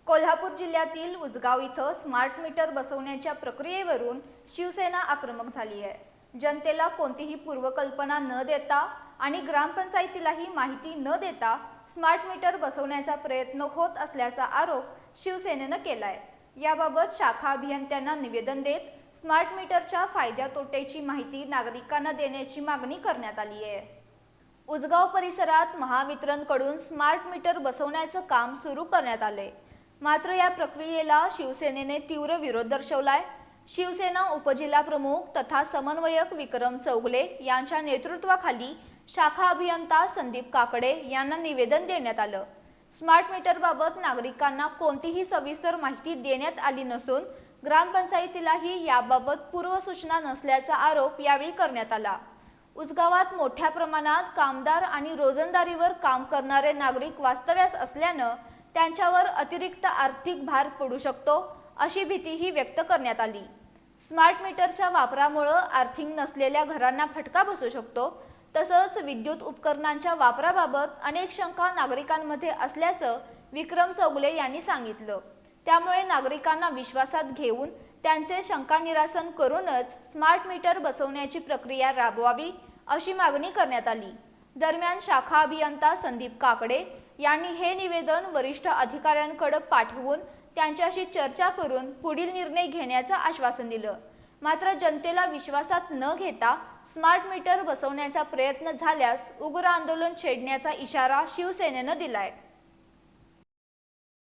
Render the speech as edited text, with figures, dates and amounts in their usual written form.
कोल्हापूर जिल्ह्यातील उजगाव इथं smart meter बसवण्याच्या प्रक्रियेवरून Shiv Sena आक्रमक झाली आहे। जनतेला कोणतीही पूर्वकल्पना न देता आणि ग्रामपंचायतीलाही माहिती न देता स्मार्ट मीटर बसवण्याचा प्रयत्न होत असल्याचा आरोप शिवसेनेनं केलाय। याबाबत शाखा अभियंत्यांना निवेदन देत स्मार्ट मीटरच्या फायद्या तोट्याची माहिती नागरिकांना देण्याची मागणी करण्यात आली आहे। उजगाव परिसरात महावितरणकडून स्मार्ट मीटर बसवण्याचं काम सुरू करण्यात आले, मात्र या प्रक्रियेला शिवसेनेने तीव्र विरोध दर्शवलाय। शिवसेना उपजिल्हा प्रमुख तथा समन्वयक विक्रम चौगले यांच्या नेतृत्वाखाली शाखा अभियंता संदीप काकडे यांना निवेदन देण्यात आलं। स्मार्ट मीटर बाबत नागरिकांना कोणतीही सविस्तर माहिती देण्यात आली नसून ग्रामपंचायतीलाही याबाबत पूर्वसूचना नसल्याचा आरोप यावेळी करण्यात आला। उजगावात मोठ्या प्रमाणात कामदार आणि रोजंदारीवर काम करणारे नागरिक वास्तव्यास असल्यानं त्यांच्यावर अतिरिक्त आर्थिक भार पडू शकतो अशी भीतीही व्यक्त करण्यात आली। स्मार्ट मीटरच्या वापरामुळे आर्थिक नसलेल्या घरांना फटका बसू शकतो, तसंच विद्युत उपकरणांच्या वापराबाबत अनेक शंका नागरिकांमध्ये असल्याचं विक्रम चौगले यांनी सांगितलं। त्यामुळे नागरिकांना विश्वासात घेऊन त्यांचे शंका निरासन करूनच स्मार्ट मीटर बसवण्याची प्रक्रिया राबवावी अशी मागणी करण्यात आली। दरम्यान शाखा अभियंता संदीप काकडे यांनी हे निवेदन वरिष्ठ अधिकाऱ्यांकडे पाठवून त्यांच्याशी चर्चा करून पुढील निर्णय घेण्याचं आश्वासन दिलं। मात्र जनतेला विश्वासात न घेता स्मार्ट मीटर बसवण्याचा प्रयत्न झाल्यास उग्र आंदोलन छेडण्याचा इशारा शिवसेनेनं दिलाय।